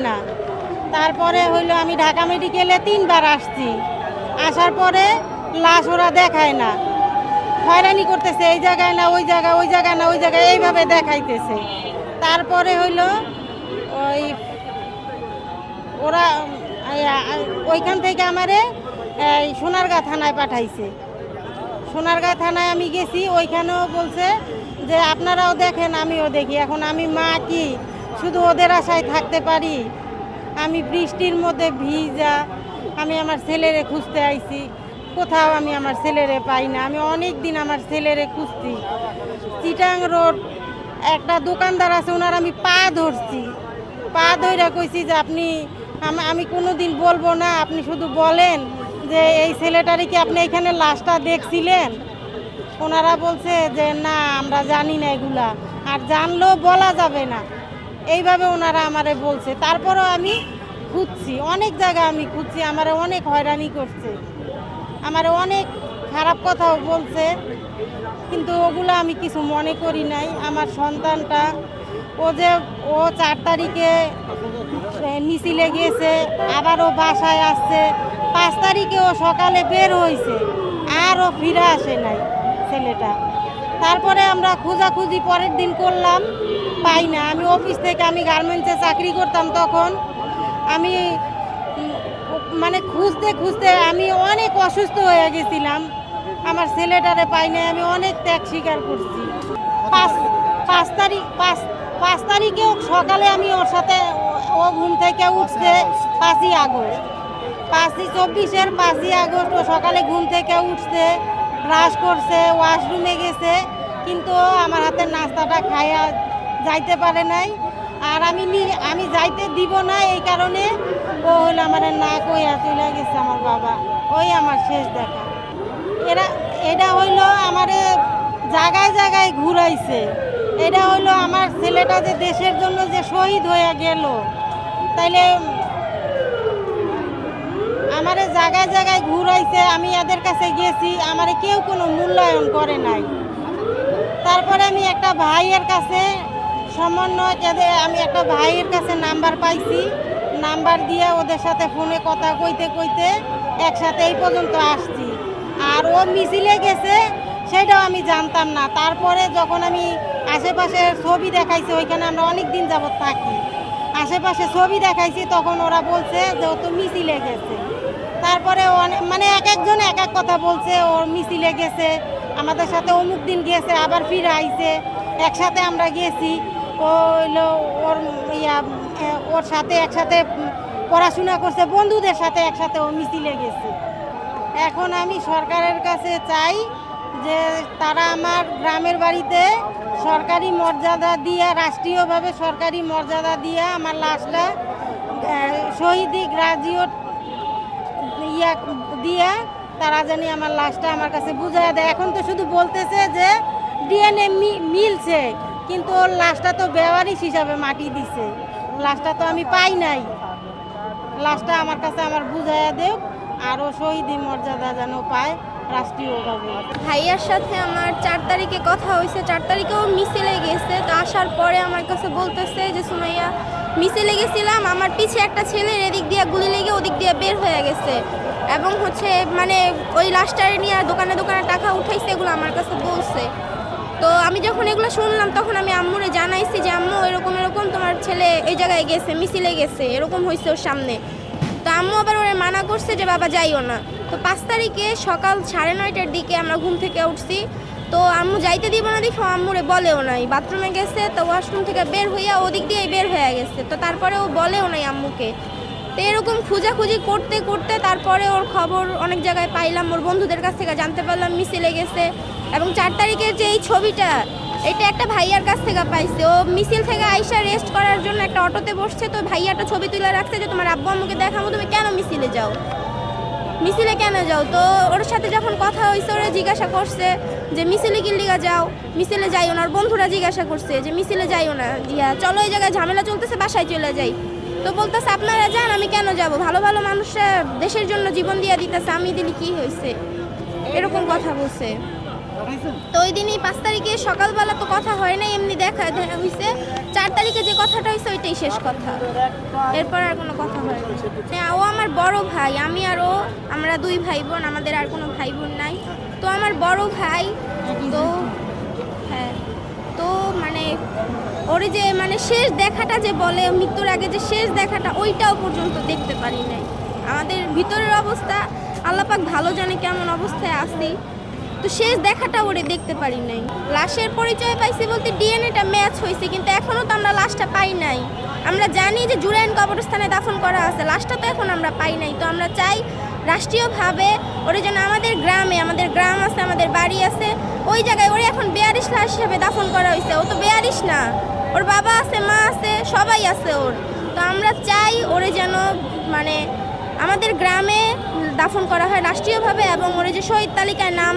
না। তারপরে হইলো আমি ঢাকা মেডিকেলে 3 বার আসছি, আসার পরে লাশ ওরা দেখায় না, হয়রানি করতেছে, এই জায়গায় না ওই জায়গায়, ওই জায়গায় না ওই জায়গায়, এইভাবে দেখাইতেছে। তারপরে হইলো ওই ওরা ওইখান থেকে আমারে সোনারগাঁ থানায় পাঠাইছে। সোনারগাঁ থানায় আমি গেছি, ওইখানেও বলছে যে আপনারাও দেখেন আমিও দেখি। এখন আমি মা কি শুধু ওদের আশায় থাকতে পারি? আমি বৃষ্টির মধ্যে ভিজা, আমি আমার ছেলেরে খুঁজতে আইছি, কোথাও আমি আমার ছেলেরে পাই না। আমি অনেক দিন আমার ছেলেরে খুঁজছি। চিটাং রোড একটা দোকানদার আছে, ওনার আমি পা ধরছি, পা ধইরা কইছি যে আপনি আমি কোনো দিন বলবো না, আপনি শুধু বলেন যে এই ছেলেটারে কি আপনি এখানে লাশটা দেখছিলেন? ওনারা বলছে যে না আমরা জানি না এগুলা, আর জানলেও বলা যাবে না, এইভাবে ওনারা আমারে বলছে। তারপরেও আমি খুঁজছি, অনেক জায়গা আমি খুঁজছি, আমারে অনেক হয়রানি করছে, আমারে অনেক খারাপ কথাও বলছে, কিন্তু ওগুলো আমি কিছু মনে করি নাই। আমার সন্তানটা ও 4 তারিখে মিছিলে গেছে, আবার ও বাসায় আসছে, 5 তারিখে ও সকালে বের হয়েছে, আর ও ফিরে আসে নাই ছেলেটা। তারপরে আমরা খোঁজাখুঁজি পরের দিন করলাম, পাই না। আমি অফিস থেকে, আমি গার্মেন্টসে চাকরি করতাম তখন, আমি মানে খুঁজতে খুঁজতে আমি অনেক অসুস্থ হয়ে গেছিলাম, আমার ছেলেটারে পাই নাই। আমি অনেক ত্যাগ স্বীকার করছি। পাঁচ তারিখেও সকালে আমি ওর সাথে, ও ঘুম থেকে উঠছে 5ই আগস্ট, 5ই আগস্ট ও সকালে ঘুম থেকে উঠছে, ব্রাশ করছে, ওয়াশরুমে গেছে, কিন্তু ও আমার হাতের নাস্তাটা খাইয়া যাইতে পারে নাই। আর আমি যাইতে দিব না, এই কারণে ও হইলো আমার না কইয়া চলে গেছে আমার বাবা। ওই আমার শেষ দেখা। এটা হইলো আমারে জায়গায় জায়গায় ঘুরাইছে। এটা হইলো আমার ছেলেটা যে দেশের জন্য যে শহীদ হয়ে গেল, তাইলে আমারে জায়গায় জায়গায় ঘুরাইছে। আমি এদের কাছে গেছি, আমারে কেউ কোনো মূল্যায়ন করে নাই। তারপরে আমি একটা ভাইয়ের কাছে আমি একটা ভাইয়ের কাছে নাম্বার পাইছি, নাম্বার দিয়ে ওদের সাথে ফোনে কথা কইতে কইতে একসাথে এই পর্যন্ত আসছি। আর ও মিছিলে গেছে সেটাও আমি জানতাম না। তারপরে যখন আমি আশেপাশে ছবি দেখাইছি, ওইখানে আমরা অনেক দিন যাবত থাকি, আশেপাশে ছবি দেখাইছি, তখন ওরা বলছে যে ও তো মিছিলে গেছে। তারপরে মানে এক একজন এক এক কথা বলছে, ওর মিছিলে গেছে, আমাদের সাথে অমুক দিন গেছে, আবার ফিরে আইছে, একসাথে আমরা গেছি। ও হইলো ওর সাথে একসাথে পড়াশোনা করছে, বন্ধুদের সাথে একসাথে ও মিছিলে গেছে। এখন আমি সরকারের কাছে চাই যে তারা আমার গ্রামের বাড়িতে সরকারি মর্যাদা দিয়া, রাষ্ট্রীয়ভাবে সরকারি মর্যাদা দিয়া আমার লাশটা শহীদি গ্রাজুয়েট দিয়া তারা জানি আমার লাশটা আমার কাছে বুঝাইয়া দেয়। এখন তো শুধু বলতেছে যে ডিএনএ মিলছে, কিন্তু ওর লাশটা তো বেওয়ারিশ হিসাবে মাটি দিছে, লাশটা তো আমি পাই নাই। লাশটা আমার কাছে আমার বুঝাইয়া দেব, আরও শহীদি মর্যাদা যেন পায় রাষ্ট্রীয়ভাবে। ভাইয়ার সাথে আমার 4 তারিখে কথা হয়েছে, 4 তারিখেও মিছিলে গেছে। তো আসার পরে আমার কাছে বলতেছে যে সুমাইয়া মিছিলে গেছিলাম, আমার পিছে একটা ছেলের এদিক দিয়ে গুলি লেগে ওদিক দিয়ে বের হয়ে গেছে, এবং মানে ওই লাশটারে নিয়ে দোকানে দোকানে টাকা উঠাইছে, এগুলো আমার কাছে বলছে। তো আমি যখন এগুলো শুনলাম, তখন আমি আম্মুরে জানাইছি যে আম্মু এরকম এরকম তোমার ছেলে এই জায়গায় গেছে, মিছিলে গেছে, এরকম হয়েছে ওর সামনে। তো আম্মু আবার ওরা মানা করছে যে বাবা যাইও না। তো 5 তারিখে সকাল 9:30টার দিকে আমরা ঘুম থেকে উঠছি। তো আম্মু যাইতে দিব না দেখো, আম্মুরে বলেও নাই, বাথরুমে গেছে, তো ওয়াশরুম থেকে বের হইয়া ওদিক দিয়েই বের হয়ে গেছে। তো তারপরে ও বলেও নাই আম্মুকে। তো এরকম খোঁজাখুঁজি করতে করতে তারপরে ওর খবর অনেক জায়গায় পাইলাম, ওর বন্ধুদের কাছ থেকে জানতে পারলাম মিছিলে গেছে। এবং 4 তারিখের যে এই ছবিটা, এটা একটা ভাইয়ার কাছ থেকে পাইছে। ও মিছিল থেকে আইসা রেস্ট করার জন্য একটা অটোতে বসছে, তো ভাইয়াটা ছবি তুলে রাখছে যে তোমার আব্বু আম্মুকে দেখাবো, তুমি কেন মিছিলে যাও, মিছিলে কেন যাও। তো ওর সাথে যখন কথা হয়েছে, ওরা জিজ্ঞাসা করছে যে মিছিলে কি লিগা যাও, মিছিলে যাইও না। ওর বন্ধুরা জিজ্ঞাসা করছে যে মিছিলে যাইও না, চলো এই জায়গায় ঝামেলা চলতেছে, বাসায় চলে যাই। তো বলতেছে আপনারা যান, আমি কেন যাব, ভালো ভালো মানুষরা দেশের জন্য জীবন দিয়ে দিতেছে, আমি দিলি কি হয়েছে, এরকম কথা বলছে। তো ওই দিনই 5 তারিখে সকালবেলা তো কথা হয় না, এমনি দেখা হয়েছে। 4 তারিখে যে কথাটা হয়েছে ওইটাই শেষ কথা, এরপর আর কোনো কথা হয় না। হ্যাঁ, ও আমার বড় ভাই, আমি আর ও, আমরা 2 ভাই বোন, আমাদের আর কোনো ভাই বোন নাই। তো আমার বড় ভাই, তো হ্যাঁ, তো মানে ওর যে মানে শেষ দেখাটা যে বলে মৃত্যুর আগে যে শেষ দেখাটা, ওইটাও পর্যন্ত দেখতে পারি নাই। আমাদের ভিতরের অবস্থা আল্লাহ পাক ভালো জানে কেমন অবস্থায় আছি, তো শেষ দেখাটা ওরে দেখতে পারি নাই। লাশের পরিচয় পাইছি বলতে ডিএনএটা ম্যাচ হয়েছে, কিন্তু এখনও তো আমরা লাশটা পাই নাই। আমরা জানি যে জুরাইন কবরস্থানে দাফন করা আছে, লাশটা তো এখন আমরা পাই নাই। তো আমরা চাই রাষ্ট্রীয়ভাবে ওরে যেন আমাদের গ্রামে, আমাদের গ্রাম আছে, আমাদের বাড়ি আছে, ওই জায়গায় ওরে এখন 42 লাশ হিসেবে দাফন করা হয়েছে। ও তো 42 না, ওর বাবা আছে, মা আছে, সবাই আছে ওর। তো আমরা চাই ওরে যেন মানে আমাদের গ্রামে দাফন করা হয় রাষ্ট্রীয়ভাবে, এবং ওরে যে শহীদ তালিকায় নাম